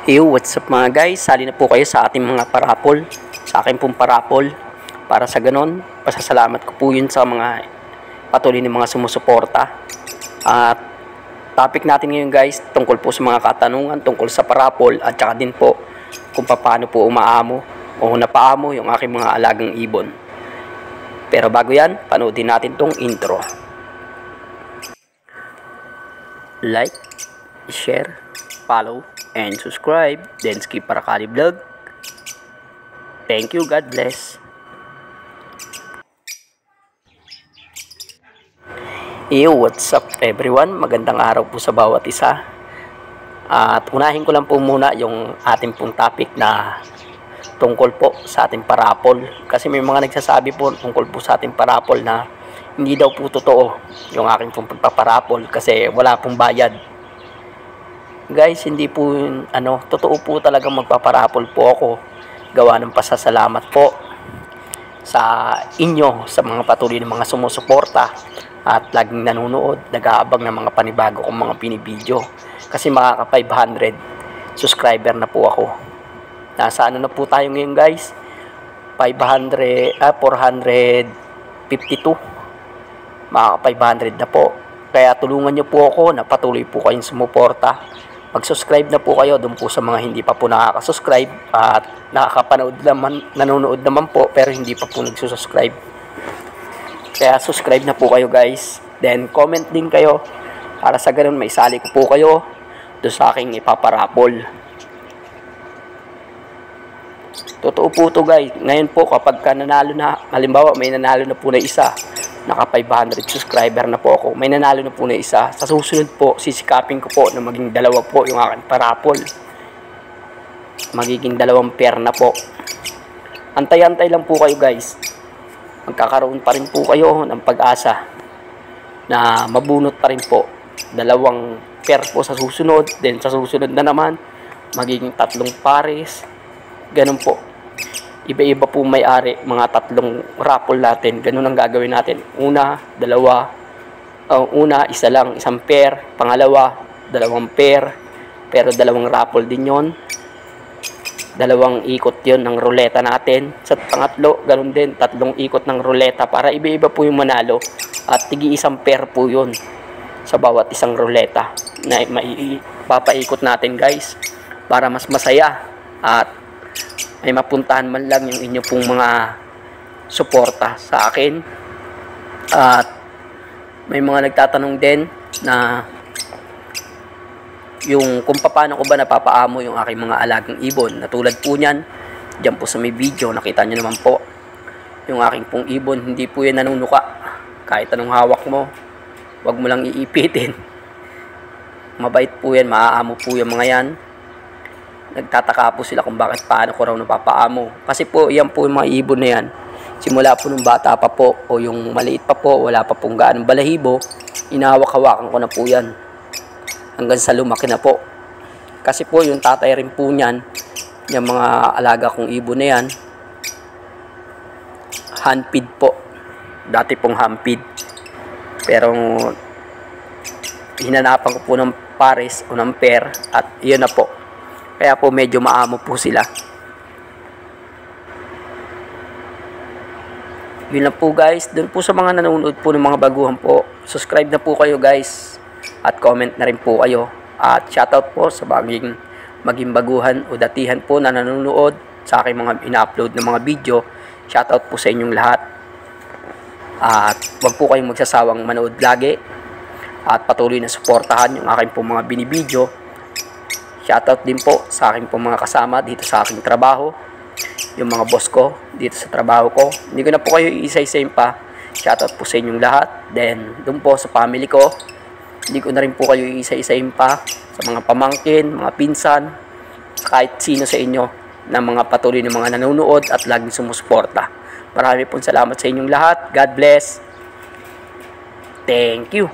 Yo, what's up mga guys? Sali na po kayo sa ating mga parapol. Sa akin pong parapol. Para sa ganon, pasasalamat ko po yun sa mga patuloy ng mga sumusuporta. At topic natin ngayon guys, tungkol po sa mga katanungan, tungkol sa parapol. At saka din po kung paano po umaamo o napaamo yung aking mga alagang ibon. Pero bago yan, panoodin natin tong intro. Like, share, follow, and subscribe. Then skip para Kali Vlog. Thank you. God bless. Yo, what's up everyone? Magandang araw po sa bawat isa. At unahin ko lang po muna yung ating pong topic na tungkol po sa ating parapol. Kasi may mga nagsasabi po tungkol po sa ating parapol na hindi daw po totoo yung aking pong pagpaparapol kasi wala pong bayad. Guys, hindi po totoo po talagang magpaparapol po ako. Gawa ng pasasalamat po sa inyo, sa mga patuloy ng mga sumusuporta at laging nanonood, nag-aabang ng mga panibago kong mga pinibideo. Kasi makaka 500 subscriber na po ako. Nasa na po tayo ngayon guys? 452. Makaka 500 na po. Kaya tulungan nyo po ako na patuloy po kayong sumuporta. Mag-subscribe na po kayo doon po sa mga hindi pa po nakaka-subscribe at nakakapanood naman, nanonood naman po pero hindi pa po nagsusubscribe. Kaya subscribe na po kayo guys. Then comment din kayo para sa ganun may sali ko po kayo doon sa aking ipaparapol. Totoo po to guys. Ngayon po kapag ka nanalo na, halimbawa may nanalo na po na isa, naka 500 subscriber na po ako, may nanalo na po na isa, sa susunod po sisikapin ko po na maging dalawa po yung aking parapol, magiging 2 pair na po. Antay-antay lang po kayo guys, magkakaroon pa rin po kayo ng pag-asa na mabunot pa rin po 2 pair po sa susunod, then sa susunod na naman magiging 3 pares, ganun po. Iba-iba po may-ari, mga 3 raffle natin. Ganun ang gagawin natin. Una, isa lang, 1 pair. Pangalawa, 2 pair. Pero 2 raffle din yon. 2 ikot yon ng ruleta natin. Sa pangatlo, ganun din, 3 ikot ng ruleta para iba-iba po yung manalo. At tigi 1 pair po yun sa bawat isang ruleta na maipapaikot natin guys. Para mas masaya at may mapuntahan man lang yung inyo pong mga suporta sa akin. At may mga nagtatanong din na yung kung paano ko ba napapaamo yung aking mga alagang ibon. Na tulad po niyan, dyan po sa may video, nakita nyo naman po yung aking pong ibon, hindi po yan nanunuka. Kahit anong hawak mo, wag mo lang iipitin. Mabait po yan, maaamo po yung mga yan. Nagtataka po sila kung bakit paano ko raw napapaamo. Kasi po, yan po yung mga ibon na yan. Simula po nung bata pa po o yung maliit pa po, wala pa pong gaanong balahibo, inahawak-hawakan ko na po yan. Hanggang sa lumaki na po. Kasi po, yung tatay rin po niyan, yung mga alaga kong ibon na yan, handfeed po. Dati pong handfeed. Pero, hinanapan ko po ng pares o ng pair at yun na po. Kaya po medyo maamo po sila. Yun lang po guys. Doon po sa mga nanonood po ng mga baguhan po, subscribe na po kayo guys. At comment na rin po kayo. At shoutout po sa maging baguhan o datihan po na nanonood sa aking mga ina-upload ng mga video. Shoutout po sa inyong lahat. At wag po kayong magsasawang manood lagi. At patuloy na suportahan yung aking po mga binibideo. Shoutout din po sa aking pong mga kasama dito sa aking trabaho. Yung mga boss ko dito sa trabaho ko. Hindi ko na po kayo iisa-isayin pa. Shoutout po sa inyong lahat. Then, doon po sa family ko. Hindi ko na rin po kayo iisa-isayin pa. Sa mga pamangkin, mga pinsan, kahit sino sa inyo na mga patuloy na mga nanonood at laging sumusuporta. Marami pong salamat sa inyong lahat. God bless. Thank you.